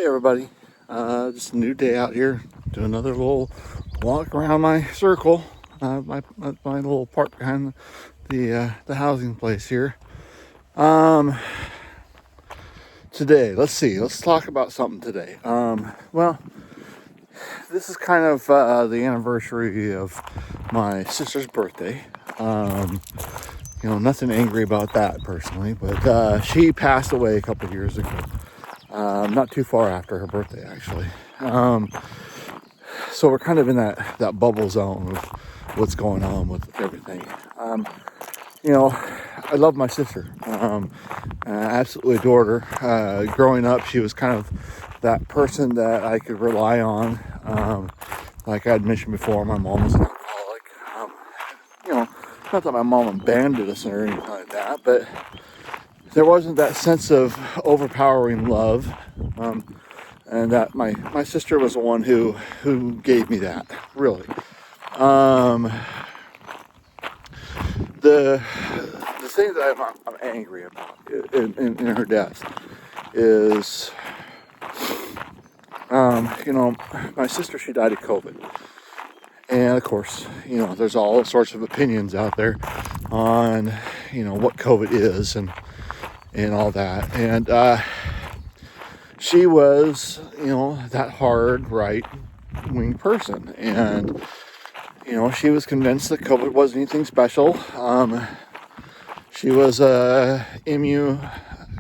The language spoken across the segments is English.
Hey everybody, just a new day out here. Do another little walk around my circle, my little park behind the housing place here. Um, Today, let's talk about something today. Well, this is kind of the anniversary of my sister's birthday. Nothing angry about that personally, but she passed away a couple of years ago. Not too far after her birthday, actually. So we're kind of in that bubble zone of what's going on with everything. I love my sister. I absolutely adored her. Growing up, she was kind of that person that I could rely on. Like I had mentioned before, my mom was an alcoholic. You know, Not that my mom abandoned us or anything like that, but there wasn't that sense of overpowering love. And that my sister was the one who gave me that, really. Um, the thing that I'm angry about in her death is, my sister, she died of COVID. And of course, there's all sorts of opinions out there on, what COVID is and all that. And she was, that hard right-wing person. And, she was convinced that COVID wasn't anything special. She was a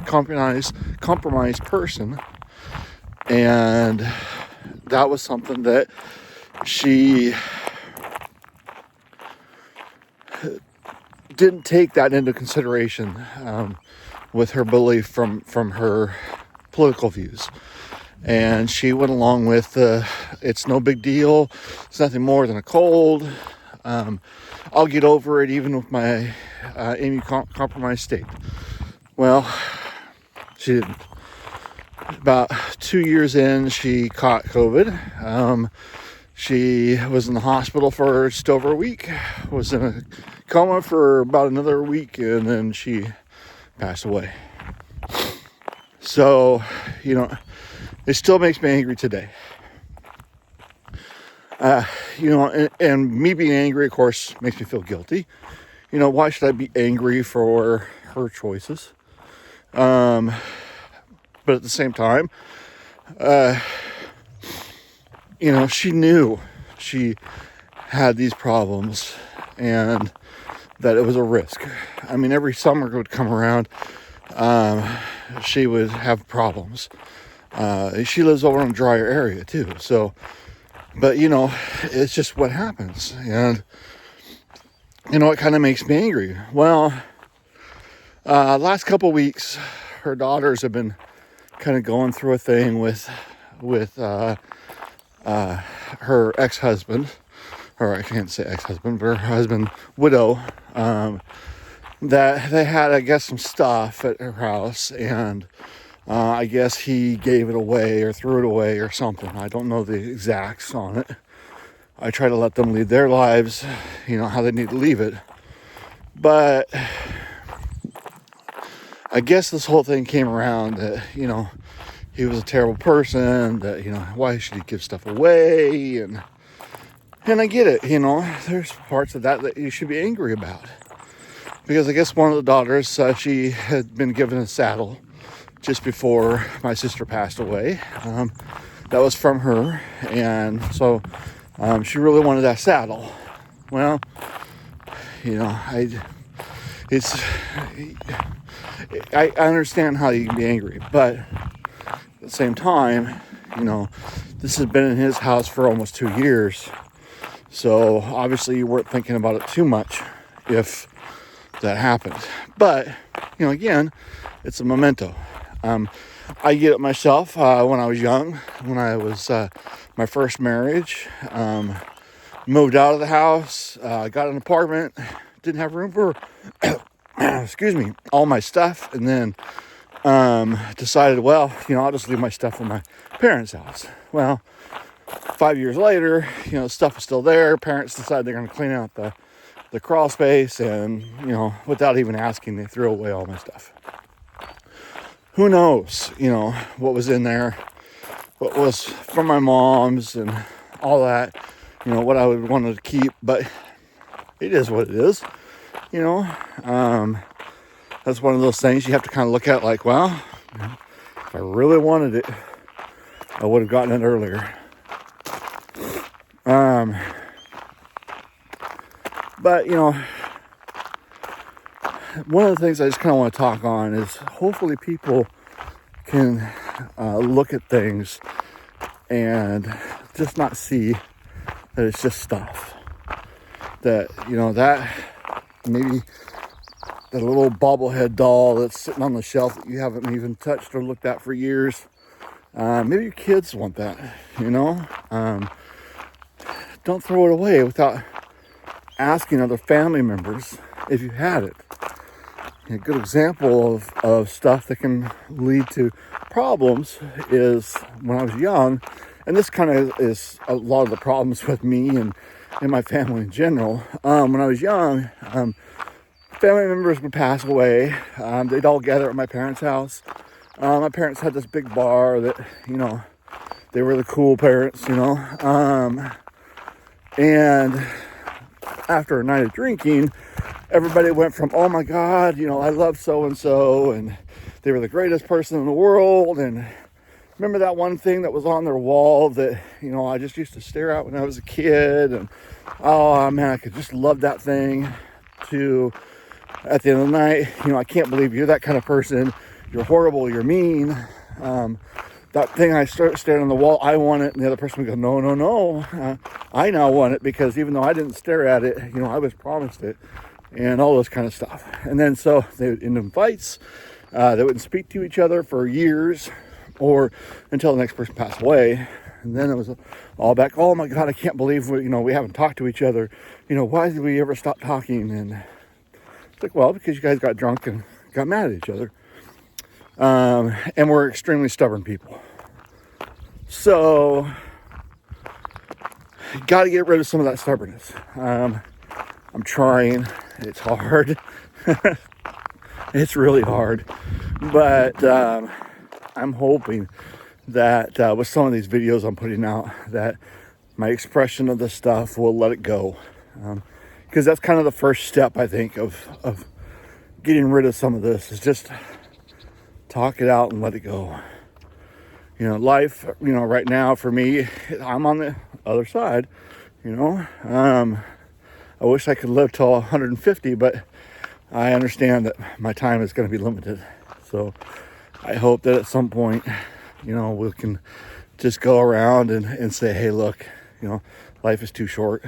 compromised person. And that was something that she didn't take that into consideration with her belief from her political views. And she went along with it's no big deal, it's nothing more than a cold, I'll get over it even with my compromised state. Well, she didn't. About 2 years in, she caught COVID. She was in the hospital for just over a week, was in a coma for about another week, and then she passed away. So, it still makes me angry today. And me being angry, of course, makes me feel guilty. Why should I be angry for her choices? But at the same time, she knew she had these problems and that it was a risk. I mean, every summer would come around, she would have problems. She lives over in a drier area too, so, but it's just what happens. And it kind of makes me angry. Well, last couple of weeks, her daughters have been kind of going through a thing with her ex-husband, or I can't say ex-husband, but her husband, widow, that they had, I guess, some stuff at her house, and I guess he gave it away or threw it away or something. I don't know the exacts on it. I try to let them lead their lives, how they need to leave it. But I guess this whole thing came around that, he was a terrible person, that, why should he give stuff away? And I get it, there's parts of that you should be angry about. Because I guess one of the daughters, she had been given a saddle just before my sister passed away. That was from her. And so she really wanted that saddle. Well, I understand how you can be angry, but at the same time, this has been in his house for almost 2 years. So obviously you weren't thinking about it too much if that happened. But, again, it's a memento. I get it myself when I was young, when I was my first marriage. Moved out of the house, got an apartment, didn't have room for, all my stuff, and then decided, well, I'll just leave my stuff in my parents' house. Well, 5 years later, stuff is still there. Parents decide they're going to clean out the crawl space, and, without even asking, they threw away all my stuff. Who knows, what was in there. what was from my mom's and all that, what I would want to keep, but it is what it is, that's one of those things you have to kind of look at like, well, if I really wanted it, I would have gotten it earlier. But, one of the things I just kind of want to talk on is hopefully people can look at things and just not see that it's just stuff. That, that maybe that little bobblehead doll that's sitting on the shelf that you haven't even touched or looked at for years. Maybe your kids want that, don't throw it away without asking other family members if you had it. A good example of stuff that can lead to problems is when I was young, and this kind of is a lot of the problems with me and my family in general. When I was young, family members would pass away. They'd all gather at my parents' house. My parents had this big bar that, they were the cool parents, and after a night of drinking, everybody went from, oh my God, I love so-and-so, and they were the greatest person in the world, and remember that one thing that was on their wall that, I just used to stare at when I was a kid, and oh man, I could just love that thing, to, at the end of the night, I can't believe you're that kind of person, you're horrible, you're mean, that thing I stared on the wall, I want it, and the other person would go, no, I now want it, because even though I didn't stare at it, I was promised it, and all this kind of stuff. And then so they would end in fights. They wouldn't speak to each other for years, or until the next person passed away. And then it was all back, oh my God, I can't believe we haven't talked to each other. Why did we ever stop talking? And it's like, well, because you guys got drunk and got mad at each other. And we're extremely stubborn people. So, you got to get rid of some of that stubbornness. I'm trying. It's hard. It's really hard. But I'm hoping that with some of these videos I'm putting out, that my expression of this stuff will let it go. Because that's kind of the first step, I think, of getting rid of some of this, is just talk it out and let it go. Life, right now for me, I'm on the other side, I wish I could live till 150, but I understand that my time is going to be limited. So I hope that at some point, we can just go around and say, hey, look, life is too short.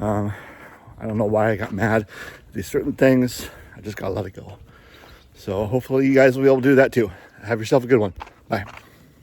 I don't know why I got mad at these certain things. I just got to let it go. So hopefully you guys will be able to do that too. Have yourself a good one. Bye.